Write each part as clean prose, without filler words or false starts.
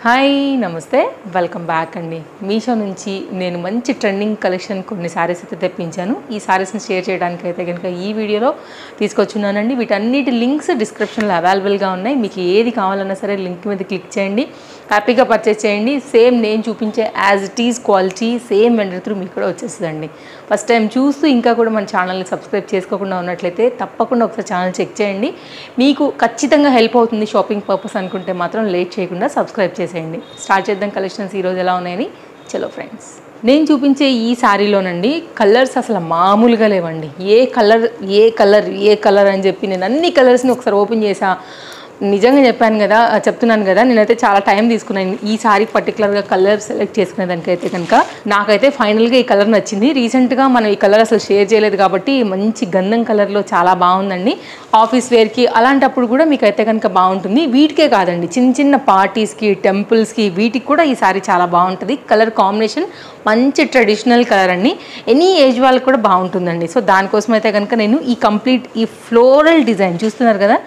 Hi నమస్తే welcome back అండి. మీషో నుంచి నేను మంచి ట్రెండింగ్ కలెక్షన్ కొన్ని సారీస్ అయితే తెప్పించాను. ఈ సారీస్ని షేర్ చేయడానికి అయితే కనుక ఈ వీడియోలో తీసుకొచ్చున్నానండి. వీటన్నిటి లింక్స్ డిస్క్రిప్షన్లో అవైలబుల్గా ఉన్నాయి. మీకు ఏది కావాలన్నా సరే లింక్ మీద క్లిక్ చేయండి, హ్యాపీగా పర్చేస్ చేయండి. సేమ్ నేను చూపించే as it is quality same vendor through మీకు కూడా వచ్చేస్తుందండి. ఫస్ట్ టైం చూస్తూ ఇంకా కూడా మన ఛానల్ని సబ్స్క్రైబ్ చేసుకోకుండా ఉన్నట్లయితే తప్పకుండా ఒకసారి ఛానల్ చెక్ చేయండి. మీకు ఖచ్చితంగా హెల్ప్ అవుతుంది షాపింగ్ పర్పస్ అనుకుంటే మాత్రం లేట్ చేయకుండా సబ్స్క్రైబ్ చేసేయండి. స్టార్ట్ చేద్దాం కలెక్షన్స్ ఈరోజు ఎలా ఉన్నాయని. చలో ఫ్రెండ్స్, నేను చూపించే ఈ శారీలోనండి కలర్స్ అసలు మామూలుగా లేవండి. ఏ కలర్ అని చెప్పి నేను అన్ని కలర్స్ని ఒకసారి ఓపెన్ చేసా. నిజంగా చెప్తున్నాను కదా, నేనైతే చాలా టైం తీసుకున్నాను ఈ సారీ పర్టికులర్గా కలర్ సెలెక్ట్ చేసుకునే దానికైతే కనుక. నాకైతే ఫైనల్గా ఈ కలర్ నచ్చింది. రీసెంట్గా మనం ఈ కలర్ అసలు షేర్ చేయలేదు కాబట్టి మంచి గంధం కలర్లో చాలా బాగుందండి. ఆఫీస్ వేర్కి అలాంటప్పుడు కూడా మీకు అయితే కనుక బాగుంటుంది. వీటికే కాదండి, చిన్న చిన్న పార్టీస్కి, టెంపుల్స్కి, వీటికి కూడా ఈ సారీ చాలా బాగుంటుంది. కలర్ కాంబినేషన్ మంచి ట్రెడిషనల్ కలర్ అండి. ఎనీ ఏజ్ వాళ్ళకి కూడా బాగుంటుందండి. సో దానికోసం అయితే కనుక నేను ఈ ఫ్లోరల్ డిజైన్ చూస్తున్నారు కదా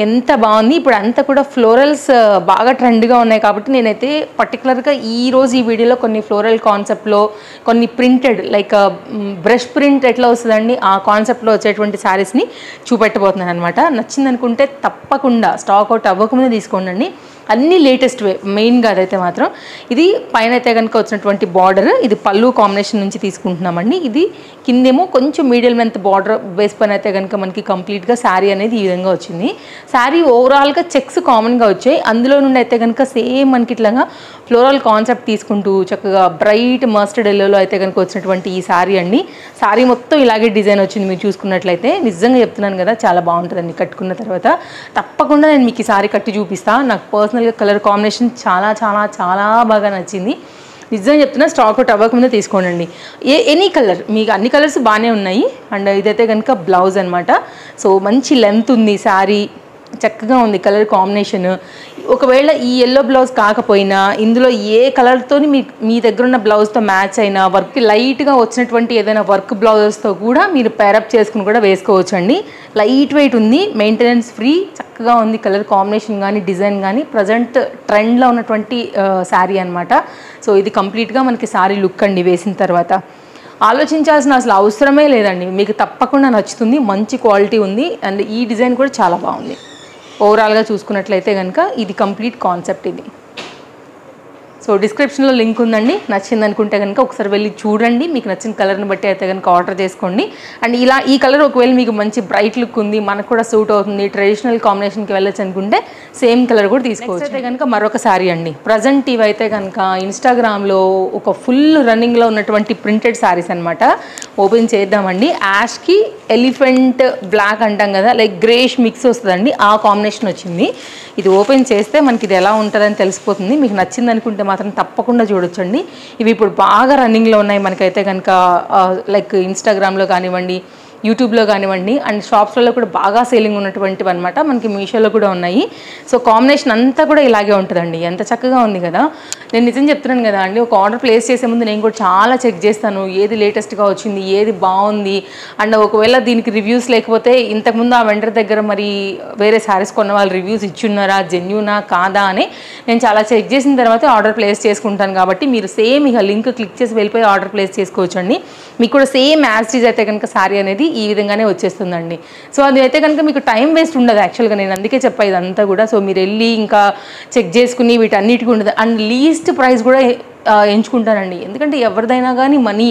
ఎంత బాగుంది. ఇప్పుడు అంతా కూడా ఫ్లోరల్స్ బాగా ట్రెండ్గా ఉన్నాయి కాబట్టి నేనైతే పర్టికులర్గా ఈరోజు ఈ వీడియోలో కొన్ని ఫ్లోరల్ కాన్సెప్ట్లో, కొన్ని ప్రింటెడ్ లైక్ బ్రష్ ప్రింట్ ఎట్లా వస్తుందండి ఆ కాన్సెప్ట్లో వచ్చేటువంటి శారీస్ని చూపెట్టబోతున్నాను అనమాట. నచ్చింది అనుకుంటే తప్పకుండా స్టాక్ అవుట్ అవ్వకముందే తీసుకోండి. అన్నీ లేటెస్ట్ మెయిన్గా అదైతే మాత్రం. ఇది పైన అయితే కనుక వచ్చినటువంటి బార్డర్, ఇది పళ్ళు కాంబినేషన్ నుంచి తీసుకుంటున్నామండి. ఇది కిందేమో కొంచెం మీడియం లెంత్ బార్డర్ బేస్ పైన అయితే కనుక మనకి కంప్లీట్గా శారీ అనేది ఈ విధంగా వచ్చింది. శారీ ఓవరాల్గా చెక్స్ కామన్గా వచ్చాయి. అందులో నుండి అయితే కనుక సేమ్ మనకి ఇట్లాగా ఫ్లోరల్ కాన్సెప్ట్ తీసుకుంటూ చక్కగా బ్రైట్ మస్టర్డ్ ఎల్లోలో అయితే కనుక వచ్చినటువంటి ఈ శారీ అండి. శారీ మొత్తం ఇలాగే డిజైన్ వచ్చింది. మీరు చూసుకున్నట్లయితే నిజంగా చెప్తున్నాను కదా, చాలా బాగుంటుందండి కట్టుకున్న తర్వాత. తప్పకుండా నేను మీకు ఈ శారీ కట్టి చూపిస్తాను. నాకు పర్సనల్గా కలర్ కాంబినేషన్ చాలా చాలా చాలా బాగా నచ్చింది. నిజంగా చెప్తున్నా, స్టాక్ అవుట్ అవ్వకముందే తీసుకోండి. ఎనీ కలర్, మీకు అన్ని కలర్స్ బాగానే ఉన్నాయి. అండ్ ఇదైతే కనుక బ్లౌజ్ అనమాట. సో మంచి లెంత్ ఉంది శారీ, చక్కగా ఉంది కలర్ కాంబినేషన్. ఒకవేళ ఈ ఎల్లో బ్లౌజ్ కాకపోయినా ఇందులో ఏ కలర్తో మీ దగ్గర ఉన్న బ్లౌజ్తో మ్యాచ్ అయినా, వర్క్ లైట్గా వచ్చినటువంటి ఏదైనా వర్క్ బ్లౌజెస్తో కూడా మీరు పేరప్ చేసుకుని కూడా వేసుకోవచ్చు అండి. లైట్ వెయిట్ ఉంది, మెయింటెనెన్స్ ఫ్రీ, చక్కగా ఉంది కలర్ కాంబినేషన్ కానీ డిజైన్ కానీ. ప్రజెంట్ ట్రెండ్లో ఉన్నటువంటి శారీ అనమాట. సో ఇది కంప్లీట్గా మనకి శారీ లుక్ అండి. వేసిన తర్వాత ఆలోచించాల్సిన అసలు అవసరమే లేదండి, మీకు తప్పకుండా నచ్చుతుంది. మంచి క్వాలిటీ ఉంది అండ్ ఈ డిజైన్ కూడా చాలా బాగుంది. ఓవరాల్గా చూసుకున్నట్లయితే కనుక ఇది కంప్లీట్ కాన్సెప్ట్ ఇది. సో డిస్క్రిప్షన్లో లింక్ ఉందండి. నచ్చింది అనుకుంటే కనుక ఒకసారి వెళ్ళి చూడండి. మీకు నచ్చిన కలర్ని బట్టి అయితే కనుక ఆర్డర్ చేసుకోండి. అండ్ ఈ కలర్ ఒకవేళ మీకు మంచి బ్రైట్ లుక్ ఉంది, మనకు కూడా సూట్ అవుతుంది, ట్రెడిషనల్ కాంబినేషన్కి వెళ్ళొచ్చు అనుకుంటే సేమ్ కలర్ కూడా తీసుకోవచ్చు. అయితే కనుక మరొక సారీ అండి. ప్రజెంట్ ఇవైతే కనుక ఇన్స్టాగ్రామ్లో ఒక ఫుల్ రన్నింగ్లో ఉన్నటువంటి ప్రింటెడ్ శారీస్ అనమాట. ఓపెన్ చేద్దామండి. యాష్కి ఎలిఫెంట్ బ్లాక్ అంటాం కదా, లైక్ గ్రేష్ మిక్స్ వస్తుందండి, ఆ కాంబినేషన్ వచ్చింది. ఇది ఓపెన్ చేస్తే మనకి ఇది ఎలా ఉంటుందని తెలిసిపోతుంది. మీకు నచ్చింది అనుకుంటే మాత్రం తప్పకుండా చూడొచ్చండి. ఇవి ఇప్పుడు బాగా రన్నింగ్లో ఉన్నాయి మనకైతే కనుక, లైక్ ఇన్స్టాగ్రామ్లో కానివ్వండి, యూట్యూబ్లో కానివ్వండి, అండ్ షాప్స్లలో కూడా బాగా సేలింగ్ ఉన్నటువంటివి అనమాట. మనకి మీషోలో కూడా ఉన్నాయి. సో కాంబినేషన్ అంతా కూడా ఇలాగే ఉంటుందండి. ఎంత చక్కగా ఉంది కదా. నేను నిజం చెప్తున్నాను కదా అండి, ఒక ఆర్డర్ ప్లేస్ చేసే ముందు నేను కూడా చాలా చెక్ చేస్తాను, ఏది లేటెస్ట్గా వచ్చింది, ఏది బాగుంది. అండ్ ఒకవేళ దీనికి రివ్యూస్ లేకపోతే, ఇంతకుముందు ఆ వెండర్ దగ్గర మరి వేరే శారీస్ కొన్న వాళ్ళు రివ్యూస్ ఇచ్చున్నారా, జెన్యూనా కాదా అని నేను చాలా చెక్ చేసిన తర్వాత ఆర్డర్ ప్లేస్ చేసుకుంటాను. కాబట్టి మీరు సేమ్ ఇక లింక్ క్లిక్ చేసి వెళ్ళిపోయి ఆర్డర్ ప్లేస్ చేసుకోవచ్చండి. మీకు కూడా సేమ్ యాజ్ ఇట్ ఈజ్ అయితే కనుక శారీ అనేది ఈ విధంగానే వచ్చేస్తుందండి. సో అది అయితే కనుక మీకు టైం వేస్ట్ ఉండదు యాక్చువల్గా. నేను అందుకే చెప్పా ఇదంతా కూడా. సో మీరు వెళ్ళి ఇంకా చెక్ చేసుకుని వీటన్నిటికీ ఉండదు. అండ్ లీస్ట్ ప్రైస్ కూడా ఎంచుకుంటానండి. ఎందుకంటే ఎవరిదైనా కానీ మనీ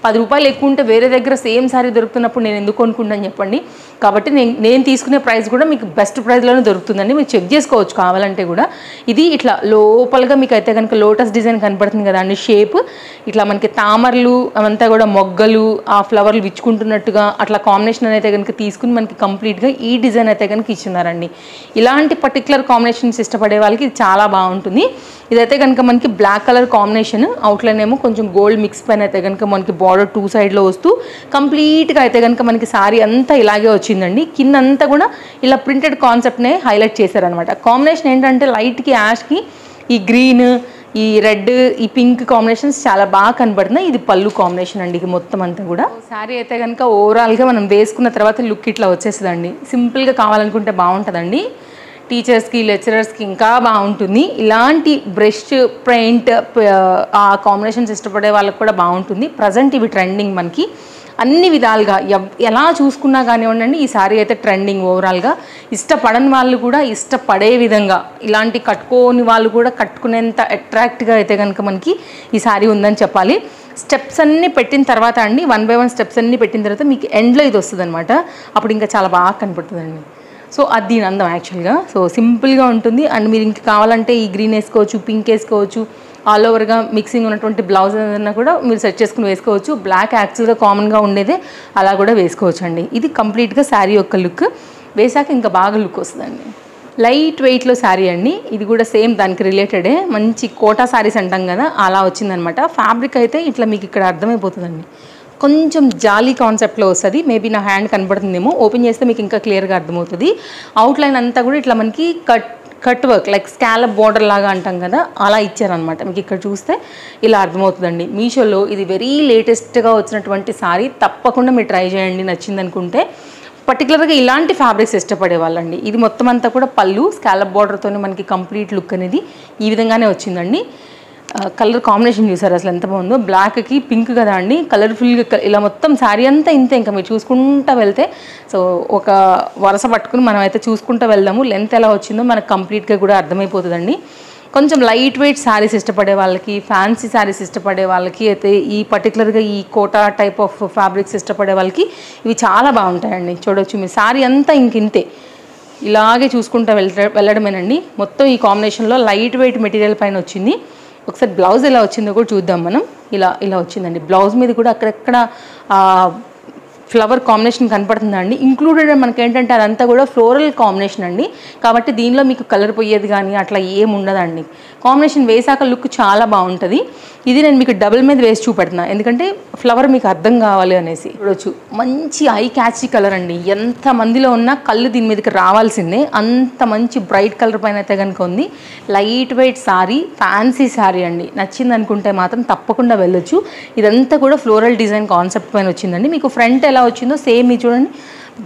10 రూపాయలు ఎక్కువ ఉంటే వేరే దగ్గర సేమ్ శారీ దొరుకుతున్నప్పుడు నేను ఎందుకు కొనుక్కుంటాను చెప్పండి. కాబట్టి నేను తీసుకునే ప్రైస్ కూడా మీకు బెస్ట్ ప్రైస్లోనే దొరుకుతుందండి. మీరు చెక్ చేసుకోవచ్చు కావాలంటే కూడా. ఇది ఇట్లా లోపలగా మీకు అయితే కనుక లోటస్ డిజైన్ కనపడుతుంది కదా అండి, షేప్ ఇట్లా మనకి తామరలు అవంతా కూడా మొగ్గలు, ఆ ఫ్లవర్లు విచ్చుకుంటున్నట్టుగా అట్లా కాంబినేషన్ అయితే కనుక తీసుకుని మనకి కంప్లీట్గా ఈ డిజైన్ అయితే కనుక ఇచ్చున్నారండి. ఇలాంటి పర్టికులర్ కాంబినేషన్స్ ఇష్టపడే వాళ్ళకి ఇది చాలా బాగుంటుంది. ఇదైతే కనుక మనకి బ్లాక్ కలర్ కాంబినేషన్, అవుట్లైన్ ఏమో కొంచెం గోల్డ్ మిక్స్ పైన అయితే కనుక మనకి బార్డర్ 2 సైడ్లో వస్తూ కంప్లీట్గా అయితే కనుక మనకి శారీ అంతా ఇలాగే వచ్చిందండి. కింద అంతా కూడా ఇలా ప్రింటెడ్ కాన్సెప్ట్నే హైలైట్ చేశారనమాట. కాంబినేషన్ ఏంటంటే లైట్కి యాష్కి ఈ గ్రీన్, ఈ రెడ్, ఈ పింక్ కాంబినేషన్స్ చాలా బాగా కనబడుతున్నాయి. ఇది పళ్ళు కాంబినేషన్ అండి మొత్తం అంతా కూడా. శారీ అయితే కనుక ఓవరాల్గా మనం వేసుకున్న తర్వాత లుక్ ఇట్లా వచ్చేస్తుందండి. సింపుల్గా కావాలనుకుంటే బాగుంటుందండి. టీచర్స్కి లెక్చరర్స్కి ఇంకా బాగుంటుంది. ఇలాంటి బ్రష్ పెయింట్ ఆ కాంబినేషన్స్ ఇష్టపడే వాళ్ళకి కూడా బాగుంటుంది. ప్రజెంట్ ఇవి ట్రెండింగ్ మనకి అన్ని విధాలుగా ఎలా చూసుకున్నా కానివ్వండి, ఈ సారీ అయితే ట్రెండింగ్. ఓవరాల్గా ఇష్టపడని వాళ్ళు కూడా ఇష్టపడే విధంగా, ఇలాంటి కట్టుకోని వాళ్ళు కూడా కట్టుకునేంత అట్రాక్ట్గా అయితే కనుక మనకి ఈ సారీ ఉందని చెప్పాలి. స్టెప్స్ అన్నీ పెట్టిన తర్వాత అండి, 1 by 1 స్టెప్స్ అన్నీ పెట్టిన తర్వాత మీకు ఎండ్లో ఇది వస్తుంది అనమాట. అప్పుడు ఇంకా చాలా బాగా కనపడుతుందండి. సో అది దీని అందం యాక్చువల్గా. సో సింపుల్గా ఉంటుంది. అండ్ మీరు ఇంక కావాలంటే ఈ గ్రీన్ వేసుకోవచ్చు, పింక్ వేసుకోవచ్చు, ఆల్ ఓవర్గా మిక్సింగ్ ఉన్నటువంటి బ్లౌజ్ ఏదన్నా కూడా మీరు సెట్ చేసుకుని వేసుకోవచ్చు. బ్లాక్ యాక్చువల్గా కామన్గా ఉండేదే, అలా కూడా వేసుకోవచ్చు అండి. ఇది కంప్లీట్గా శారీ యొక్క లుక్. వేసాక ఇంకా బాగా లుక్ వస్తుందండి. లైట్ వెయిట్లో శారీ అండి. ఇది కూడా సేమ్ దానికి రిలేటెడే. మంచి కోటా శారీస్ అంటాం కదా, అలా వచ్చిందనమాట. ఫ్యాబ్రిక్ అయితే ఇట్లా మీకు ఇక్కడ అర్థమైపోతుందండి. కొంచెం జాలీ కాన్సెప్ట్లో వస్తుంది. మేబీ నా హ్యాండ్ కనబడుతుందేమో, ఓపెన్ చేస్తే మీకు ఇంకా క్లియర్గా అర్థమవుతుంది. అవుట్లైన్ అంతా కూడా ఇట్లా మనకి cut work like scallop border లాగా అంటాం కదా, అలా ఇచ్చారనమాట. మీకు ఇక్కడ చూస్తే ఇలా అర్థమవుతుందండి. మీషోలో ఇది వెరీ లేటెస్ట్గా వచ్చినటువంటి సారీ. తప్పకుండా మీరు ట్రై చేయండి నచ్చింది అనుకుంటే. పర్టికులర్గా ఇలాంటి ఫ్యాబ్రిక్స్ ఇష్టపడే వాళ్ళండి. ఇది మొత్తం అంతా కూడా పళ్ళు స్కాలప్ బార్డర్తో మనకి కంప్లీట్ లుక్ అనేది ఈ విధంగానే వచ్చిందండి. కలర్ కాంబినేషన్ చూసారు అసలు ఎంత బాగుందో. బ్లాక్కి పింక్ కదా అండి, కలర్ఫుల్గా ఇలా మొత్తం శారీ అంతా ఇంతే. ఇంకా మీరు చూసుకుంటూ వెళ్తే సో ఒక వరుస పట్టుకుని మనం అయితే చూసుకుంటూ వెళ్దాము. లెంత్ ఎలా వచ్చిందో మనకు కంప్లీట్గా కూడా అర్థమైపోతుందండి. కొంచెం లైట్ వెయిట్ శారీస్ ఇష్టపడే వాళ్ళకి, ఫ్యాన్సీ శారీస్ ఇష్టపడే వాళ్ళకి అయితే ఈ పర్టికులర్గా ఈ కోటా టైప్ ఆఫ్ ఫ్యాబ్రిక్స్ ఇష్టపడే వాళ్ళకి ఇవి చాలా బాగుంటాయండి. చూడవచ్చు మీరు శారీ అంతా ఇంతే ఇలాగే చూసుకుంటూ వెళ్ళడమేనండి. మొత్తం ఈ కాంబినేషన్లో లైట్ వెయిట్ మెటీరియల్ పైన వచ్చింది. ఒకసారి బ్లౌజ్ ఎలా వచ్చిందో కూడా చూద్దాం మనం. ఇలా వచ్చిందండి. బ్లౌజ్ మీద కూడా అక్కడెక్కడ ఫ్లవర్ కాంబినేషన్ కనపడుతుందండి. ఇంక్లూడెడ్ మనకి ఏంటంటే అదంతా కూడా ఫ్లోరల్ కాంబినేషన్ అండి. కాబట్టి దీనిలో మీకు కలర్ పోయేది కానీ అట్లా ఏం ఉండదండి. కాంబినేషన్ వేసాక లుక్ చాలా బాగుంటుంది. ఇది నేను మీకు డబుల్ మీద వేసి చూపెడుతున్నా, ఎందుకంటే ఫ్లవర్ మీకు అర్థం కావాలి అనేసి. చూడొచ్చు మంచి ఐ క్యాచీ కలర్ అండి. ఎంత మందిలో ఉన్నా కళ్ళు దీని మీదకి రావాల్సిందే, అంత మంచి బ్రైట్ కలర్ పైన అయితే కనుక ఉంది. Light weight sari, fancy sari అండి. నచ్చింది అనుకుంటే మాత్రం తప్పకుండా వెళ్ళొచ్చు. ఇదంతా కూడా ఫ్లోరల్ డిజైన్ కాన్సెప్ట్ పైన వచ్చిందండి. మీకు ఫ్రంట్ ఎలా వచ్చిందో సేమ్ ఇది చూడండి,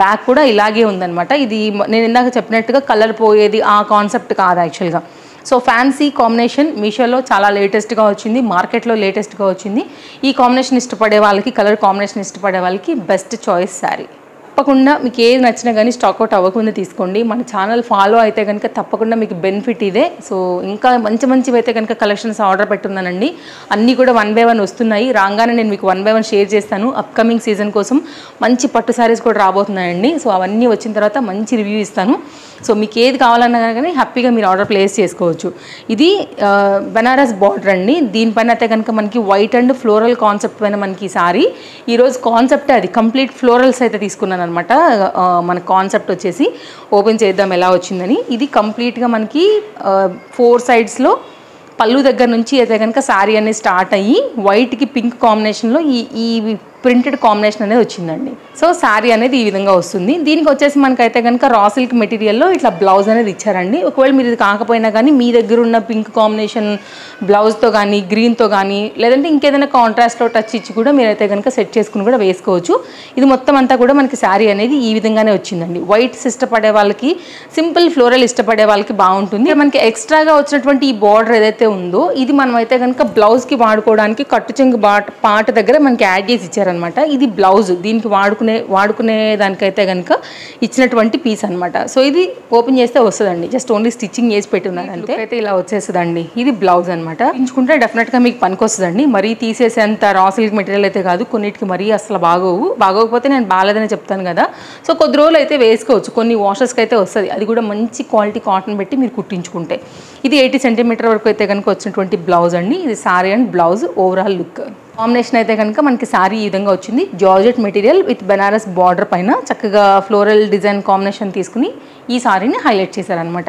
బ్యాక్ కూడా ఇలాగే ఉందన్నమాట. ఇది నేను ఇందాక చెప్పినట్టుగా కలర్ పోయేది ఆ కాన్సెప్ట్ కాదు యాక్చువల్గా. సో ఫ్యాన్సీ కాంబినేషన్ మీషోలో చాలా లేటెస్ట్గా వచ్చింది, మార్కెట్లో లేటెస్ట్గా వచ్చింది. ఈ కాంబినేషన్ ఇష్టపడే వాళ్ళకి, కలర్ కాంబినేషన్ ఇష్టపడే వాళ్ళకి బెస్ట్ చాయిస్ శారీ. తప్పకుండా మీకు ఏది నచ్చినా కానీ స్టాక్అవుట్ అవ్వకుండా తీసుకోండి. మన ఛానల్ ఫాలో అయితే కనుక తప్పకుండా మీకు బెనిఫిట్ ఇదే. సో ఇంకా మంచివి అయితే కనుక కలెక్షన్స్ ఆర్డర్ పెట్టున్నానండి. అన్నీ కూడా 1 by 1 వస్తున్నాయి. రాగానే నేను మీకు 1 by 1 షేర్ చేస్తాను. అప్కమింగ్ సీజన్ కోసం మంచి పట్టు శారీస్ కూడా రాబోతున్నాయండి. సో అవన్నీ వచ్చిన తర్వాత మంచి రివ్యూ ఇస్తాను. సో మీకు ఏది కావాలన్నా కానీ హ్యాపీగా మీరు ఆర్డర్ ప్లేస్ చేసుకోవచ్చు. ఇది బనారస్ బార్డర్ అండి. దీనిపైన అయితే కనుక మనకి వైట్ అండ్ ఫ్లోరల్ కాన్సెప్ట్ పైన మనకి సారీ. ఈరోజు కాన్సెప్ట్ అది కంప్లీట్ ఫ్లోరల్స్ అయితే తీసుకున్నాను అనమాట. మన కాన్సెప్ట్ వచ్చేసి ఓపెన్ చేద్దాం ఎలా వచ్చిందని. ఇది కంప్లీట్గా మనకి 4 సైడ్స్లో పళ్ళు దగ్గర నుంచి అయితే కనుక శారీ అనేది స్టార్ట్ అయ్యి వైట్కి పింక్ కాంబినేషన్లో ఈ ప్రింటెడ్ కాంబినేషన్ అనేది వచ్చిందండి. సో శారీ అనేది ఈ విధంగా వస్తుంది. దీనికి వచ్చేసి మనకైతే కనుక రా సిల్క్ మెటీరియల్లో ఇట్లా బ్లౌజ్ అనేది ఇచ్చారండి. ఒకవేళ మీరు ఇది కాకపోయినా కానీ మీ దగ్గర ఉన్న పింక్ కాంబినేషన్ బ్లౌజ్తో కానీ, గ్రీన్తో కానీ, లేదంటే ఇంకేదైనా కాంట్రాస్ట్లో టచ్ ఇచ్చి కూడా మీరైతే కనుక సెట్ చేసుకుని కూడా వేసుకోవచ్చు. ఇది మొత్తం అంతా కూడా మనకి శారీ అనేది ఈ విధంగానే వచ్చిందండి. వైట్స్ ఇష్టపడే వాళ్ళకి, సింపుల్ ఫ్లోరల్ ఇష్టపడే వాళ్ళకి బాగుంటుంది. మనకి ఎక్స్ట్రాగా వచ్చినటువంటి ఈ బార్డర్ ఏదైతే ఉందో ఇది మనం అయితే కనుక బ్లౌజ్కి వాడుకోవడానికి కట్టు చెంగు పాట దగ్గర మనకి యాడ్ చేసి ఇచ్చారు అనమాట. ఇది బ్లౌజ్ దీనికి వాడుకునే దానికైతే కనుక ఇచ్చినటువంటి పీస్ అనమాట. సో ఇది ఓపెన్ చేస్తే వస్తుందండి. జస్ట్ ఓన్లీ స్టిచ్చింగ్ చేసి పెట్టున్నారు అంతే. అయితే ఇలా వచ్చేస్తుందండి. ఇది బ్లౌజ్ అనమాట. ఎంచుకుంటే డెఫినెట్గా మీకు పనికి వస్తుందండి. మరీ తీసేసేంత రా సిల్క్ మెటీరియల్ అయితే కాదు. కొన్నిటికి మరీ అసలు బాగోకపోతే నేను బాగాలేదని చెప్తాను కదా. సో కొద్ది రోజులు అయితే వేసుకోవచ్చు. కొన్ని వాషెస్కి అయితే వస్తుంది. అది కూడా మంచి క్వాలిటీ కాటన్ పెట్టి మీరు కుట్టించుకుంటే. ఇది 80 సెంటీమీటర్ వరకు అయితే కనుక వచ్చినటువంటి బ్లౌజ్ అండి. ఇది sari and blouse overall look. Combination అయితే కనుక మనకి సారీ ఈ విధంగా వచ్చింది. Georgette material with Banaras border పైన చక్కగా ఫ్లోరల్ డిజైన్ కాంబినేషన్ తీసుకుని ఈ సారీని హైలైట్ చేశారనమాట.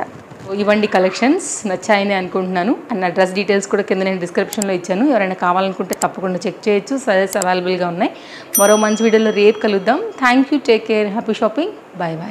ఇవ్వండి కలెక్షన్స్ నచ్చాయని అనుకుంటున్నాను. అండ్ నా డ్రెస్ డీటెయిల్స్ కూడా కింద నేను డిస్క్రిప్షన్లో ఇచ్చాను. ఎవరైనా కావాలనుకుంటే తప్పకుండా చెక్ చేయొచ్చు. సైజెస్ అవైలబుల్గా ఉన్నాయి. మరో మంచి వీడియోలో రేపు కలుద్దాం. Thank you. Take care. Happy shopping. Bye bye.